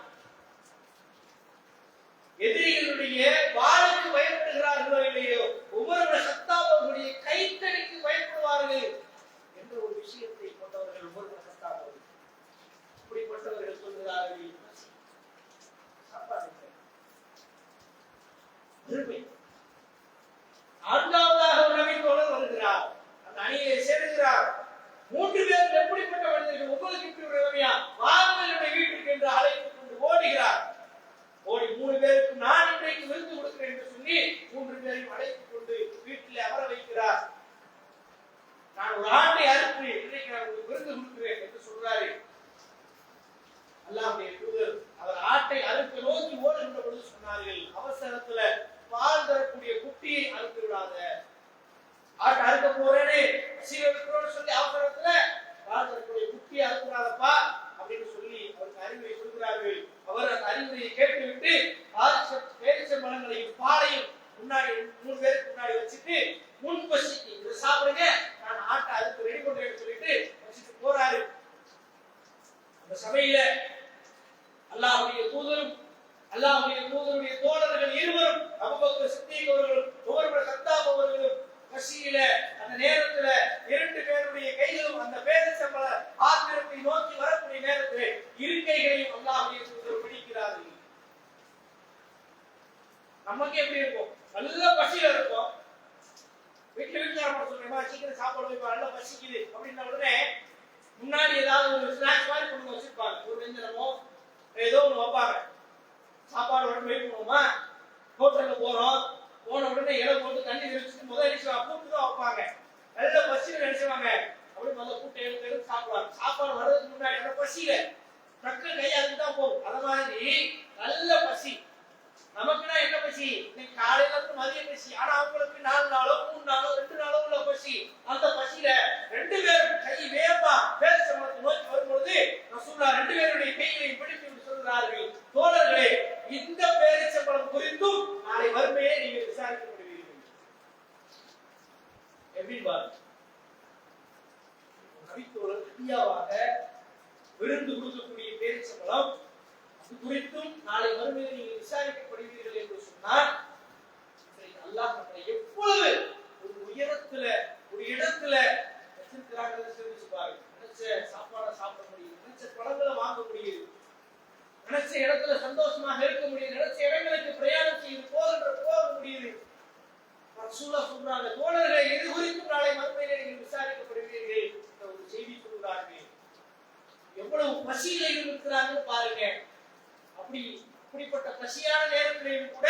எதிரிகளுடைய வாளுக்கு பயப்படுகிறார்களோ இல்லையோ, உமர் இப்னு கத்தாப் அவர்களுடைய கைத்தடிக்கு பயப்படுவார்கள் என்ற ஒரு விஷயத்தை கொண்டவர்கள் உமர் இப்னு கத்தாப் அவர்கள். இப்படிப்பட்டவர்கள் சொல்கிறார்கள், நான்காவதாக ஒரு நபி தோழர் வருகிறார், அந்த அணியை சேருகிறார். 3 பேர் எப்படிப்பட்ட மனிதர்கள், உங்களுக்கு இப்படி ஒரு நிலைமையா, வாருங்கள் என்னுடைய வீட்டுக்கு என்று அழைத்துக் கொண்டு ஓடுகிறார். ஓடி 3 பேருக்கு நான் இன்றைக்கு விருந்து கொடுக்கிறேன் என்று சொல்லி 3 பேரையும் அழைத்துக் கொண்டு வீட்டில் அமர வைக்கிறார். நான் ஒரு ஆட்டை அறுத்து இன்றைக்கு நான் உங்களுக்கு விருந்து கொடுக்கிறேன் என்று சொல்றாரு. அல்லாஹ்வுடைய தூதர் அவர் ஆட்டை அறுக்க நோக்கி ஓடுகின்ற பொழுது சொன்னார்கள், அவசரத்துல பால் தரக்கூடிய குட்டியை அறுத்து விடாத. ஆட்டை அறுக்க போறேனே சீரழிக்கிறோன்னு சொல்லி அவசரத்துல பால் தரக்கூடிய குட்டியை அறுத்துறாதப்பா அப்படின்னு சொல்லி அவருக்கு அறிவுரை சொல்கிறார்கள். அவர் அந்த அறிவுரையை கேட்டுவிட்டு பேரிச்ச மரங்களையும் பாலையும் முன்னாடி 3 பேருக்கு முன்னாடி வச்சுட்டு முன்பசிக்கு இதை சாப்பிடுங்க, நான் ஆட்டை அதுக்கு ரெடி பண்றேன்னு சொல்லிட்டு வச்சுட்டு போறாரு. அந்த சபையில அல்லாஹ்வுடைய தூதரும் அல்லாஹ்வுடைய தூதருடைய தோழர்கள் இருவரும், அபூபக்கர் சித்தீக் அவர்களும் உமர் இப்னு கத்தாப் அவர்களும் பசியில அந்த நேரத்துல 2 பேருடைய கைகளும் அந்த பேரிச்சம்பழ பாத்திரத்தை நோக்கி வரக்கூடிய நேரத்தில் இருக்கைகளையும் அல்லாஹ்வுடைய தூதர் பிடிக்கிறார்கள். நமக்கு எப்படி இருக்கும், நல்ல பசியில இருக்கும், வீட்டுக்காரமா சொல்றேன் சீக்கிரம் சாப்பாடு வைப்பா, நல்லா பசிக்குது அப்படின்ன உடனே முன்னாடி ஏதாவது ஒரு ஸ்நாக்ஸ் மாதிரி கொண்டு வச்சிருப்பாங்க, ஒரு வெஞ்சனமோ ஏதோ ஒண்ணு வைப்பாங்க. சாப்பாடு உடனே வெயிட் பண்ணுவோமா, ஹோட்டல்ல போறோம், போன உடனே இலை போட்டு தண்ணி வச்சுட்டு முதல் கூட்டு தான் வைப்பாங்க. நல்ல பசியில நினைச்சுவாங்க, அப்படி முதல்ல கூட்டு எடுத்து சாப்பிடுவாங்க. சாப்பாடு வர்றதுக்கு முன்னாடி அந்த பசியில டக்கு கையாளுக்கு தான் போகும். அது மாதிரி நல்ல பசி. நமக்குன்னா என்ன பசி, இன்னைக்கு காலையில இருந்து மதியம் பசி, ஆனா அவங்களுக்கு 4 நாளோ 3 நாளோ 2 நாளோ உள்ள பசி. அந்த பசியில 2 பேரும் கை வேகமா பேரிச்சம்பழத்தை நோக்கி வரும்பொழுது ரசூலுல்லாஹ் 2 பேருடைய கைகளை பிடித்து சொல்கிறார்கள், தோழர்களே, இந்த பேரிச்சம்பழம் குறித்தும் நாளை வறுமையை நீங்கள் விசாரிக்கப்படுவீர்கள். எப்படி பாருங்க, நபித்தோழர் இந்தியாவாக விருந்து கொடுக்கக்கூடிய பேரிச்சம்பழம் குறித்தும் நாளை வறுமையை நீங்கள் விசாரிக்கப்படுவீர்கள் என்று சொன்னார். அல்லாஹ் நம்மை எப்பொழுது ஒரு உயரத்துல ஒரு இடத்துல வச்சிருக்கிறாங்க தெரிஞ்சு பாருங்க. நினைச்ச சாப்பாடை சாப்பிட முடியும், நினைச்ச பழங்களை வாங்க முடியுது, நினைச்ச இடத்துல சந்தோஷமாக இருக்க முடியுது, நினைச்ச இடங்களுக்கு பிரயாணம் செய்து போக முடியுது. ரசூலுல்லாஹ் சொல்றாங்க, தோழர்களே, எது குறித்தும் நாளை மறுமையிலே நீங்கள் விசாரிக்கப்படுவீர்கள் என்ற ஒரு செய்தி சொல்றார்கள். எவ்வளவு பசியில இருக்கிறாங்கன்னு பாருங்க. அப்படிப்பட்ட பசியான நேரத்திலும் கூட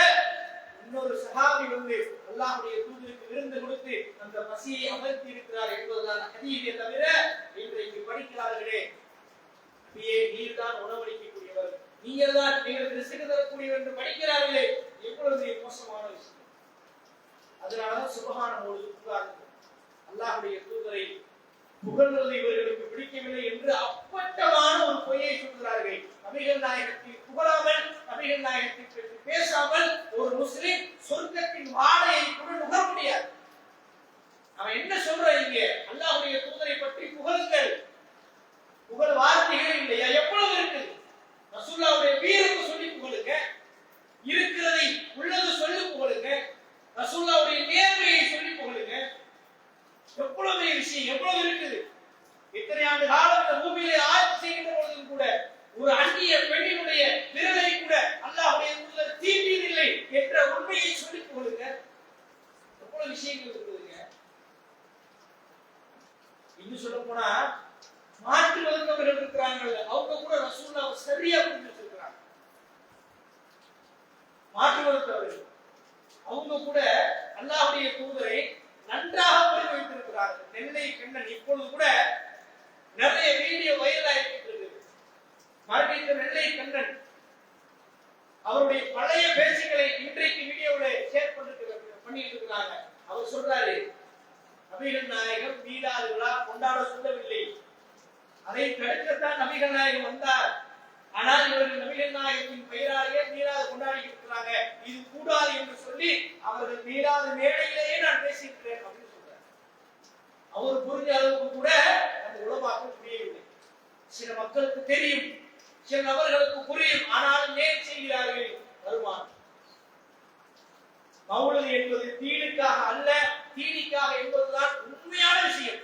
இன்னொரு சஹாபி வந்து அல்லாஹ்வுடைய தூதருக்கு விருந்து கொடுத்து அந்த பசியை அமர்த்தி இருக்கிறார் என்பதுதான் ஹதீஸை தவிர இன்றைக்கு படிக்கிறார்களே, நபியே நீர்தான் உணவளிக்கக்கூடியவர், நீங்கள் தான் எங்களுக்கு ரிஸ்க் தரக்கூடியவர் என்று படிக்கிறார்களே, எவ்வளவு மோசமான விஷயம். அதனாலதான் சுபஹானஹு புகார் அல்லாஹ்வுடைய தூதரை புகழ்வது இவர்களுக்கு பிடிக்கவில்லை என்று அப்பட்டமான ஒரு பொய்யை சொல்கிறார்கள். நபிகள் நாயகத்தை புகழாமல், நபிகள் நாயகத்தை பற்றி பேசாமல் ஒரு முஸ்லிம் சொர்க்கத்தின் வாடையை கூட நுகர முடியாது. அவன் என்ன சொல்றான் இங்கே, அல்லாஹ்வுடைய தூதரை பற்றி புகழுங்கள், புகழ் வார்த்தைகள் இல்லையா, எவ்வளவு இருக்குது. ரசூலுல்லாஹ்வுடைய வீரத்தை சொல்லி புகழுங்க, இருக்கிறதை உள்ளது சொல்லி புகழுங்க, ரசூலுல்லாஹ்வுடைய நேர்மையை சொல்லி புகழுங்க. எவ்வளவு விஷயம், எவ்வளவு இருக்குது. இத்தனை ஆண்டு காலம் இந்த பூமியிலே ஆட்சி செய்கின்ற பொழுதும் கூட ஒரு அந்நிய பெண்ணினுடைய விரலை கூட அல்லாஹ்வுடைய தூதர் தீண்டியதில்லை என்ற உண்மையை சொல்லி புகழுங்க. எவ்வளவு விஷயங்கள் இருக்குதுங்க. இன்னும் சொல்ல போனா மாற்று மதத்தவர்கள் இருக்கிறாங்கல்ல, அவங்க கூட ரசூலுல்லாஹ் சரியா புரிஞ்சு வச்சிருக்கிறாங்க. மாற்று மதத்தவர்கள் அவங்க கூட அல்லாஹ்வுடைய தூதரை நன்றாக புரிந்து வைத்திருக்கிறார்கள். நெல்லை கண்ணன் இப்பொழுது கூட நிறைய வீடியோ வைரல் ஆகிட்டு இருக்கு. மரணித்த நெல்லை கண்ணன் அவருடைய பழைய பேச்சுக்களை இன்றைக்கு வீடியோ சொல்றாரு, நபிகள் நாயகம் மீலாது விழா கொண்டாட சொல்லவில்லை. அதை தடுக்கத்தான் நபிகள் நாயகம் வந்தார். ஆனால் இவர்கள் நபிகள் நாயகத்தின் பெயராலேயே மீலாது கொண்டாடி இருக்கிறாங்க. இது கூடாது என்று சொல்லி அவர்கள் மீலாது மேடையிலேயே நான் பேசியிருக்கிறேன் அப்படின்னு சொல்றாரு. அவர் புரிஞ்ச அளவுக்கு கூட அந்த உலமாக்கள் புரியவில்லை. சில மக்களுக்கு தெரியும், சில நபர்களுக்கு புரியும், ஆனாலும் ஏன் செய்கிறார்கள்? வருமானம். மௌலித் என்பது தீனுக்காக அல்ல, தீனிக்காக என்பதுதான் உண்மையான விஷயம்.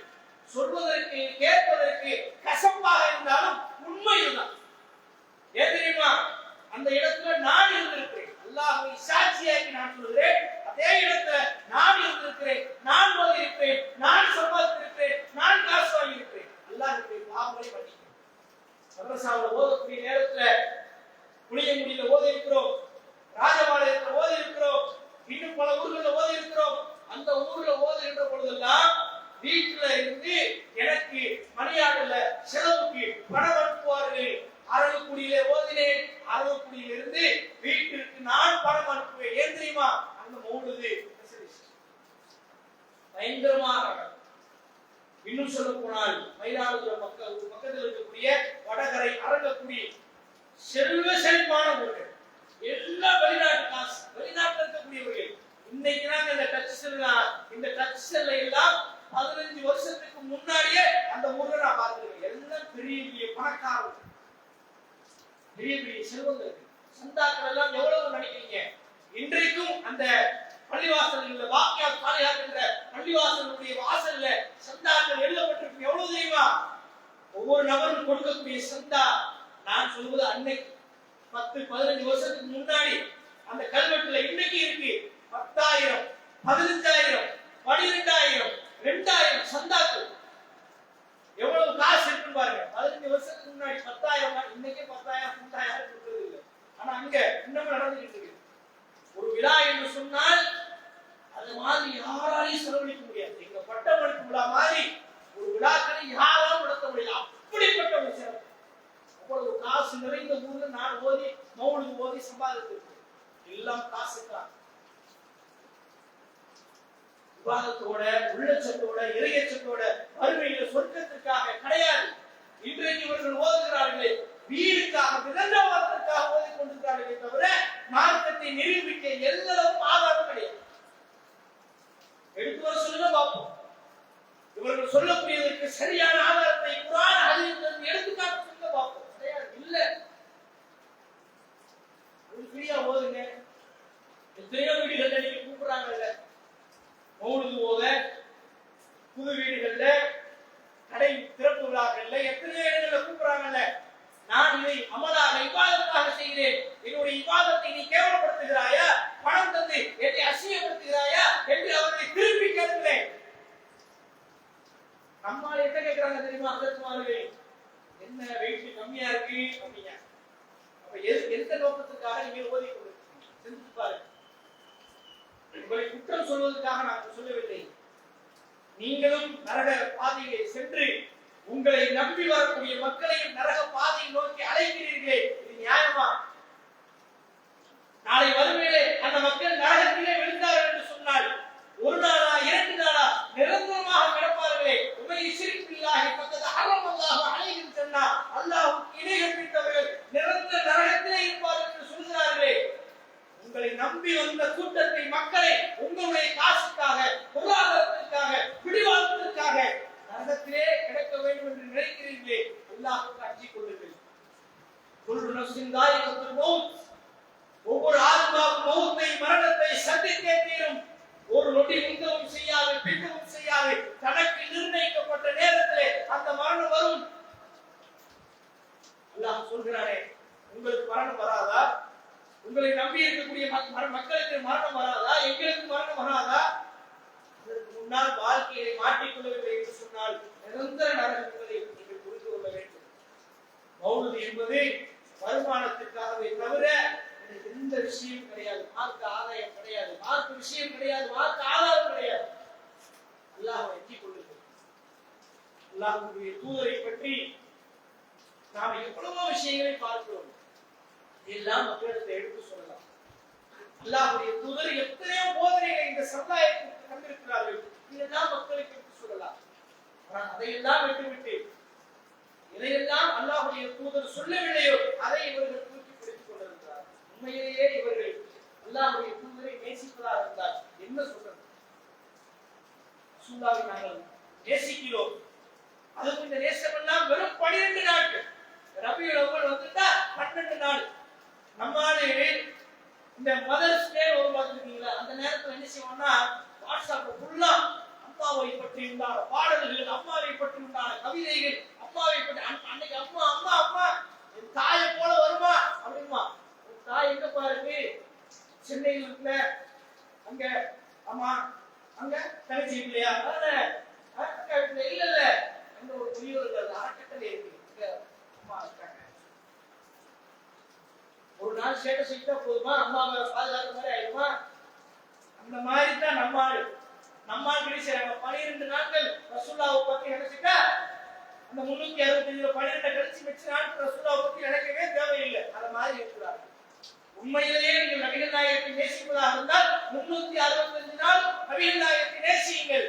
சொல்வதற்கு கேட்பதற்கு கசப்பாக இருந்தாலும் உண்மை இதுதான். ஏன் தெரியுமா? அந்த இடத்துல நான் இருந்திருக்கிறேன். அல்லாஹ்வை சாட்சியாக்கி நான் சொல்கிறேன், அதே இடத்துல நான் இருந்திருக்கிறேன், நான் ஓதியிருக்கிறேன், நான் சம்பாதித்திருக்கிறேன், நான் காசு வாங்கியிருக்கிறேன். அல்லாஹ்வுடைய பாவங்களை மன்னிக்கிறேன். மதரசாவில் ஓதக்கூடிய நேரத்துல புளியங்குடியில ஓதி இருக்கிறோம், ராஜபாளையத்தில் ஓதி இருக்கிறோம், இன்னும் பல ஊர்களில் ஓதி இருக்கிறோம். அந்த ஊர்ல ஓதுகின்ற பொழுதெல்லாம் வீட்டுல இருந்து எனக்கு மணியாடல செலவுக்கு பணம் அனுப்புவார்கள். அரவக்குடியிலே ஓதினேன், அரவக்குடியிலிருந்து வீட்டிற்கு நான் பணம் அனுப்புவேன். ஏன் தெரியுமா? அந்த மௌலிது பயங்கரமாக. இன்னும் சொல்ல போனால் மயிலாடுதுறை பக்கத்தில் இருக்கக்கூடிய வடகரை அரங்கக்குடி செல்வ செழிப்பான ஊர்கள், எல்லாம் வெளிநாட்டு காசு, வெளிநாட்டில் இருக்கக்கூடியவர்கள். இன்னைக்கு நாங்க இந்த டச் செல்ல எல்லாம் 15 வருஷத்துக்கு முன்னாடியே அந்த ஊர்ல நான் பார்த்திருக்கேன். எல்லாம் பெரிய பெரிய பணக்காரர்கள், பெரிய பெரிய செல்வங்கள், சந்தாக்கள் எல்லாம் எவ்வளவு நினைக்கிறீங்க? இன்றைக்கும் அந்த பள்ளிவாசல்ல வாக்கியா சாலையாக என்ற பள்ளிவாசலுடைய வாசல்ல சந்தாக்கள் எழுதப்பட்டிருக்கு. எவ்வளவு தெரியுமா? ஒவ்வொரு நபரும் கொடுக்கக்கூடிய சந்தா. நான் சொல்வது அன்னைக்கு 10-15 வருஷத்துக்கு முன்னாடி அந்த கல்வெட்டுல இன்னைக்கு இருக்கு 10,000, 15,000, 12,000, 2,000 சந்தாக்கள். எவ்வளவு காசு இருக்குன்னு பாருங்க. 15 வருஷத்துக்கு முன்னாடி 10,000, இன்னைக்கு 10,000, 5,000 கொடுக்கிறது இல்லை. ஆனா அங்க இன்னமும் நடந்துகிட்டு இருக்கு. ஒரு விழா என்று சொன்னால் அது மாதிரி யாராலையும் செலவழிக்க முடியாது. எங்க பட்டமளிப்பு விழா மாதிரி ஒரு விழாக்களை யாராலும் நடத்த முடியாது. அப்படிப்பட்ட ஒரு சிறப்பு. அவ்வளவு காசு நிறைந்த ஊர்ல நான் ஓதி மௌலித் ஓதி சம்பாதித்திருக்கேன். எல்லாம் காசுதான். விவாதத்தோட, உள்ளச்சத்தோட, இறையச்சத்தோட, வறுமையில சொர்க்கத்திற்காக கிடையாது. இன்றைக்கு இவர்கள் ஓதுகிறார்களே வீடுக்காக, விதண்டாவதற்காக ஓதிக் கொண்டிருக்கிறார்களே தவிர மார்க்கத்தை நிரூபிக்க எல்லளவும் ஆதாரம் கிடையாது. எடுத்து வர சொல்லுங்க பார்ப்போம். இவர்கள் சொல்லக்கூடியதற்கு சரியான ஆதாரத்தை குர்ஆன் ஹதீஸிலிருந்து எடுத்துக்காட்டு சொல்லுங்க பார்ப்போம். கிடையாது, இல்ல. ஒரு ஃப்ரீயா ஓதுங்க. எத்தனையோ வீடுகள்ல நீங்க கூப்பிடுறாங்கல்ல மௌலித் ஓத, புது வீடுகள்ல, கடை திறப்பு விழாக்கள்ல, எத்தனையோ இடங்கள்ல கூப்பிடுறாங்கல்ல. நான் இதை அமலாக இபாதத்தாக செய்கிறேன், என்னுடைய இபாதத்தை நீ கேவலப்படுத்துகிறாயா, பணம் தந்து என்னை அசிங்கப்படுத்துகிறாயா என்று அவர்களை திருப்பி கேட்கிறேன். நம்மால் என்ன கேட்கிறாங்க தெரியுமா? அகத்துமார்கள் என்ன வெயிட் கம்மியா இருக்கு அப்படிங்க. அப்ப எந்த நோக்கத்துக்காக நீங்க ஓதி கொண்டிருக்கீங்க? சிந்தித்து பாருங்க. உங்களை குற்றம் சொல்வதற்காக நான் சொல்லவில்லை. நீங்களும் நரக பாதையை சென்று உங்களை நம்பி வரக்கூடிய மக்களையும் நரக பாதையை நோக்கி அழைக்கிறீர்களே, இது நியாயமா? நாளை வறுமையிலே அந்த மக்கள் நரகத்திலே விழுந்தார்கள் என்று சொன்னால் ஒரு நாளா 2 நாளா நிரந்தரமாக கிடப்பார்களே. உமை இஸ்ரிபில்லாஹி ஃபக்கத் ஹரமல்லாஹு அலைஹிம் ஜன்னா, அல்லாஹ்வுக்கு இணை கற்பித்தவர்கள் நிரந்தர நரகத்திலே இருப்பார்கள் என்று சொல்கிறார்களே. உங்களை நம்பி வந்த கூட்டத்தை, மக்களை உங்களுடைய காசுக்காக, பொருளாதாரத்திற்காக, பிடிவாதத்திற்காக நரகத்திலே கிடக்க வேண்டும் என்று நினைக்கிறீர்களே, அல்லாஹ்வுக்கு அஞ்சிக் கொள்ளுங்கள். குல்லு நஃப்ஸின் தாயிகத்துல் மௌத், ஒவ்வொரு ஆத்மாவும் மௌத்தை, மரணத்தை சந்தித்தே தீரும். ஒரு நொடி முந்தவும் செய்யாது, பின்னவும் செய்யாது. தனக்கு நிர்ணயிக்கப்பட்ட நேரத்திலே அந்த மரணம் வரும். அல்லாஹ் சொல்கிறானே, உங்களுக்கு மரணம் வராதா? உங்களை நம்பி இருக்கக்கூடிய மக்களுக்கு மரணம் வராதா? எங்களுக்கு மரணம் வராதா? அதற்கு முன்னால் வாழ்க்கையை மாற்றிக்கொள்ளவில்லை என்று சொன்னால் நிரந்தர நரகம் என்பதை நீங்கள் புரிந்து கொள்ள வேண்டும். மௌலித் என்பது வருமானத்திற்காகவே தவிர எந்த விஷயம் கிடையாது. மார்க்க ஆதாயம் கிடையாது, மார்க்க விஷயம் கிடையாது, மார்க்க ஆதாரம் கிடையாது. அல்லாஹ்வை வெற்றி கொள்ளுங்கள். அல்லாஹ்வுடைய தூதரை பற்றி நாம் எவ்வளவோ விஷயங்களை பார்க்கிறோம். எல்லாம் மக்களிடத்தை எடுத்து சொல்லலாம். அல்லாஹ்வுடைய தூதர் எத்தனையோ போதனைகளை இந்த சமுதாயத்திற்கு தந்திருக்கிறார்கள். நேசிப்பதாக இருந்தால் என்ன சொல்றது? ரசூலுல்லாஹை நாங்கள் நேசிக்கிறோம். அதுவும் இந்த நேசம் எல்லாம் வெறும் 12 நாட்கள். ரபியுல் அவ்வல் வந்துட்டா 12 நாள். நம்மாலே இந்த மதர்ஸ் டே ஒரு பாத்துருக்கீங்களா? அந்த நேரத்துல என்ன செய்வோம்னா வாட்ஸ்அப்ல ஃபுல்லா அம்மாவை பற்றி உண்டான பாடல்கள், அம்மாவை பற்றி உண்டான கவிதைகள், அம்மாவை பற்றி அன்னைக்கு அம்மா அம்மா அம்மா என் தாயை போல வருமா அப்படிமா. தாய் எங்க பாருக்கு? சென்னையில் இருக்குல்ல, அங்க அம்மா, அங்க தங்கச்சி இல்லையா? அக்கா வீட்டுல இல்ல இல்ல, அங்க ஒரு பெரியவர்கள் அறக்கட்டளை இருக்கு, அம்மா இருக்காங்க. ஒரு நாள் ஸ்டேட்டஸ் வச்சா போதுமா? அம்மாவை பாதுகாக்கிற மாதிரி ஆயிடுமா? அந்த மாதிரி தான் நம்ம ஆளு. நம்ம ஆள் கிடைச்சாங்க 12 நாட்கள் ரசூலுல்லாஹை பத்தி நினைச்சுட்டா அந்த 365 12 கழிச்சு மிச்ச நாட்கள் ரசூலுல்லாஹை பத்தி நினைக்கவே தேவையில்லை. அந்த மாதிரி இருக்கிறார். உண்மையிலேயே நீங்கள் நபிகள் நாயகத்தை நேசிப்பதாக இருந்தால் 365 நாள் நபிகள் நாயகத்தை நேசியுங்கள்.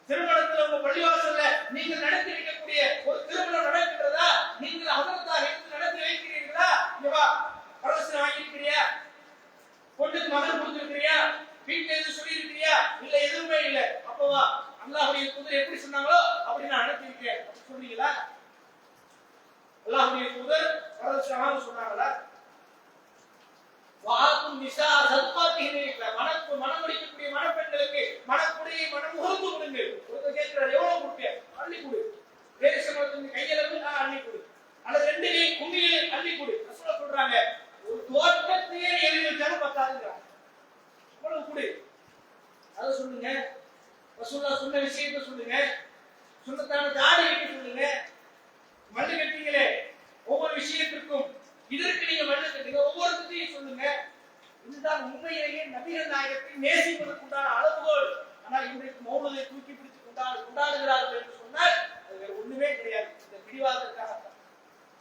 திருமணத்துல உங்க பள்ளிவாசல்ல நீங்கள் நடத்தி வைக்கக்கூடிய ஒரு திருமணம் நடக்கிறதா? நீங்கள் அவர்களுக்காக எடுத்து நடத்தி வைக்கிறீர்களா? இவா பரவசம் வாங்கியிருக்கிறியா? பொண்ணுக்கு மகன் கொடுத்திருக்கிறியா? வீட்டுல எதுவும் சொல்லி இருக்கிறியா? இல்ல எதுவுமே இல்ல. அப்பவா அல்லாஹ்வுடைய தூதர் எப்படி சொன்னாங்களோ அப்படி நான் நடத்திருக்கேன் சொல்றீங்களா? அல்லாஹ்வுடைய தூதர் பரவசமாக சொன்னாங்களா? வாக்கும் நிசா சத்பாத்திஹின, மனம் முடிக்கக்கூடிய மணப்பெண்களுக்கு மணக்குடியை மனமுகர்ந்து கொடுங்கள். ஒருத்தர் கேட்கிறார், எவ்வளவு கொடுப்பேன்? அள்ளி கொடு. வேறு சமயத்துக்கு கையளவு அள்ளி கொடு, அல்லது 2 கை கும்மியை அள்ளி கொடு. ரசூலுல்லாஹ் சொல்றாங்க, ஒரு தோட்டத்தையே எழுதிட்டாலும் பத்தாதுங்கிறாங்க. அவ்வளவு கொடு. அதை சொல்லுங்க. ரசூலுல்லாஹ் சொன்ன விஷயத்தை சொல்லுங்க. சுன்னத்தான தாடி வைக்க சொல்லுங்க. மல்லு கட்டிங்களே ஒவ்வொரு விஷயத்திற்கும், இதற்கு நீங்க மல்லு கட்டுங்க, ஒவ்வொருத்தையும் சொல்லுங்க. இதுதான் உண்மையிலேயே நபிகள் நாயகத்தை நேசிப்பதற்கு உண்டான அளவுகோல். ஆனால் இன்றைக்கு மௌலூதை தூக்கி பிடித்து கொண்டாடுகிறார்கள் என்று சொன்னால் அது வேற ஒண்ணுமே கிடையாது. இந்த பிடிவாதத்திற்காக,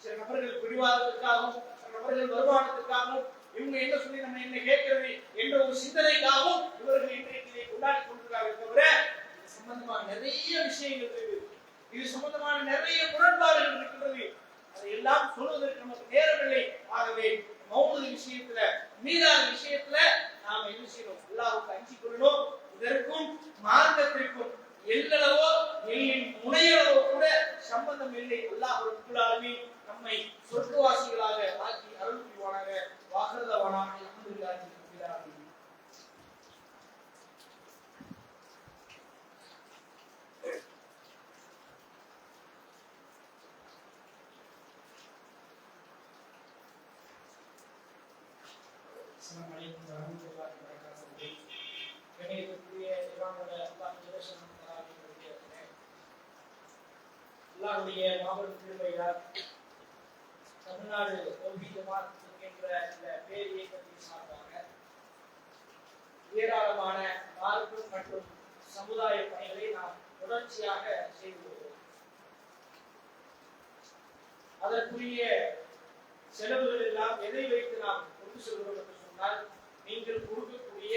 சில நபர்கள் பிடிவாதத்திற்காகவும், சில நபர்கள் வருமானத்திற்காகவும், இவங்க என்ன சொல்லி நம்ம என்ன கேட்கிறது என்ற ஒரு சிந்தனைக்காகவும் இவர்கள் இன்றைக்கு இதை கொண்டாடி கொண்டிருக்கிறார்கள். தவிர இது சம்பந்தமான நிறைய விஷயங்கள் இருக்குது, இது சம்பந்தமான நிறைய முரண்பாடுகள் இருக்கின்றது. அதையெல்லாம் சொல்வதற்கு நமக்கு நேரமில்லை. ஆகவே மௌலூத் விஷயத்துல, மீதான விஷயத்துல நாம என்ன செய்யணும்? அல்லாஹ்வுக்கு அஞ்சிக் கொள்ளணும். இதற்கும் மார்க்கத்திற்கும் எல்லளவோ எல்லின் முனையளவோ கூட சம்பந்தம் இல்லை. அல்லாஹ் ரப்பல் ஆலமீன் நம்மை சொர்க்கவாசிகளாக ஆக்கி அருள் புரிவானாக. வாஹ்ரதவானா அல்ஹம்துலில்லாஹி ரப்பில் ஆலமீன். அஸ்ஸலாமு அலைக்கும் வரஹ்மத்துல்லாஹி வபரகாத்துஹு. கண்ணியத்திற்குரிய இமாமுல் அல்லாஹ் ஜல்லஷானஹு தஆலாவுடைய அல்லாஹ்வுடைய மாபெரும் கிருபையால் தமிழ்நாடு தௌஹீத் ஜமாத் என்கின்ற இந்த பேர் இயக்கத்தின் சார்பாக ஏராளமான மார்க்கம் மற்றும் சமுதாய பணிகளை நாம் தொடர்ச்சியாக செய்து வருகிறோம். அதற்குரிய செலவுகள் எல்லாம் எதை வைத்து நாம் கொண்டு செல்கிறோம் என்று சொன்னால், நீங்கள் கொடுக்கக்கூடிய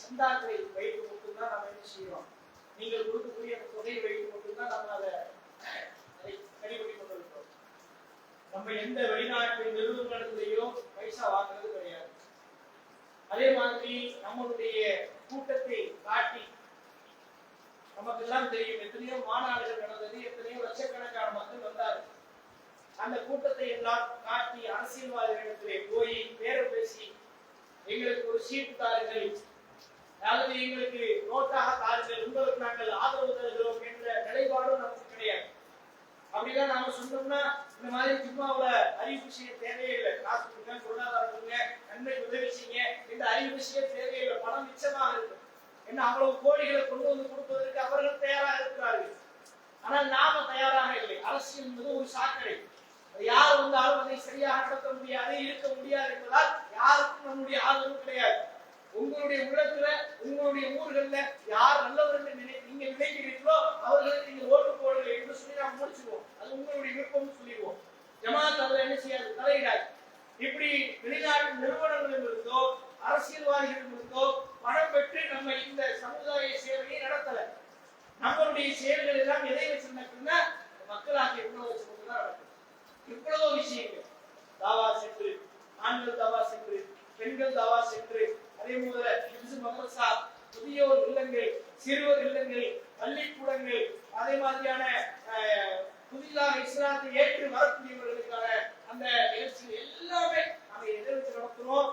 சந்தாக்களை வைத்து மட்டும்தான் நாம் என்ன செய்யறோம்? நீங்கள் கொடுக்கக்கூடிய அந்த தொகையை வைத்து மட்டும்தான் நாம் அதை கழிவுபடி கொண்டிருக்கிறோம். நம்ம எந்த வெளிநாட்டு நிறுவனத்திலேயோ பைசா வாங்குறது கிடையாது. அதே மாதிரி நம்மளுடைய கூட்டத்தை காட்டி, நமக்கு எல்லாம் தெரியும் எத்தனையோ மாநாடுகள் நடந்தது, எத்தனையோ லட்சக்கணக்கான மக்கள் வந்தார்கள். அந்த கூட்டத்தை எல்லாம் காட்டி அரசியல்வாதிகளிடத்திலே போய் பேரம் பேசி எங்களுக்கு ஒரு சீட்டு தாருங்கள், அதாவது எங்களுக்கு நோட்டாக தாருங்கள், உங்களுக்கு நாங்கள் ஆதரவு தருகிறோம் என்ற நிலைப்பாடும் நமக்கு கிடையாது. அப்படிதான் நாம சொன்னோம்னா இந்த மாதிரி சும்மாவுல அறிவிப்பு செய்ய தேவையில்லை. காசு கொடுங்க, பொருளாதாரம் கொடுங்க, நன்மைக்கு உதவி செய்யுங்க என்ற அறிவிப்பு செய்ய தேவையில்லை. பணம் மிச்சமாக இருக்கு. என்ன அவ்வளவு கோடிகளை கொண்டு வந்து கொடுப்பதற்கு அவர்கள் தயாராக இருக்கிறார்கள். ஆனால் நாம தயாராக இல்லை. அரசியல் என்பது ஒரு சாக்கடை. யார் வந்தாலும் அதை சரியாக நடத்த முடியாது, இருக்க முடியாது என்பதால் யாருக்கும் நம்முடைய ஆதரவு கிடையாது. உங்களுடைய உள்ளத்துல, உங்களுடைய ஊர்கள்ல யார் நல்லவர்கள் நீங்க நினைக்கிறீர்களோ அவர்களுக்கு நீங்க ஓட்டு போடுங்க என்று சொல்லி நாம் முடிச்சுடுவோம். அது உங்களுடைய விருப்பம் சொல்லிடுவோம். ஜமாத் அதில் என்ன செய்யாது, தலையிடாது. இப்படி வெளிநாட்டு நிறுவனங்களில் இருந்தோ அரசியல்வாதிகளிடம் இருந்தோ பணம் பெற்று நம்ம இந்த சமுதாய சேவையை நடத்தல. நம்மளுடைய செயல்கள் எல்லாம் எதை வச்சு நடக்குதுன்னா மக்களாக எவ்வளவு வச்சு கொண்டுதான் நடக்கும். இவ்வளவு விஷயங்கள், தாவா சென்று, ஆண்கள் தாவா சென்று, பெண்கள் தாவா சென்று, அதே போல முதியோர் இல்லங்கள், சிறுவர் இல்லங்கள், பள்ளிக்கூடங்கள், அதே மாதிரியான புதிதாக இஸ்லாத்தை ஏற்று வரக்கூடியவர்களுக்கான அந்த நிகழ்ச்சிகள் எல்லாமே நம்ம எதை வச்சு நடத்துறோம்?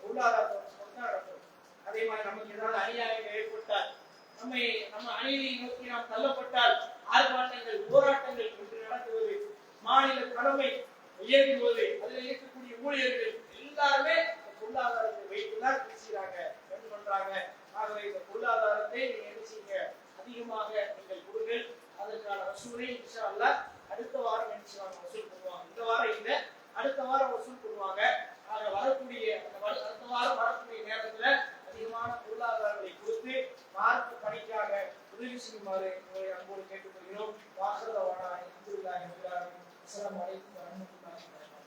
பொருளாதாரத்தை நடத்துறோம். அதே மாதிரி நமக்கு ஏதாவது அநியாயம் ஏற்பட்டால், நம்ம அநீதியை நோக்கி நாம் தள்ளப்பட்டால் ஆர்ப்பாட்டங்கள், போராட்டங்கள் என்று நடத்துவது, மாநில தலைமை இயங்குவது, அதில் இருக்கக்கூடிய ஊழியர்கள் எல்லாருமே பொருளாதாரத்தை வைத்துதான் பேசுகிறாங்க, பண்றாங்க. ஆகவே இந்த பொருளாதாரத்தை நீங்க என்ன செய்யுங்க, அதிகமாக நீங்கள் கொடுங்கள். அதற்கான வசூலை இன்ஷா அல்லாஹ் அடுத்த வாரம் என்ன செய்வாங்க, வசூல் பண்ணுவாங்க. இந்த வாரம் இல்ல, அடுத்த வாரம் வசூல் பண்ணுவாங்க. ஆக வரக்கூடிய அடுத்த வாரம் வரக்கூடிய நேரத்துல அதிகமான பொருளாதாரங்களை கொடுத்து மார்க்க பணிக்காக உதவி செய்யுமாறு உங்களை அன்போடு கேட்டுக்கொள்கிறோம். வாசல வாடா அல்ஹம்துலில்லாஹி ரப்பில் ஆலமீன். அஸ்ஸலாமு அலைக்கும் வரஹ்மத்துல்லாஹி வபரகாத்துஹு.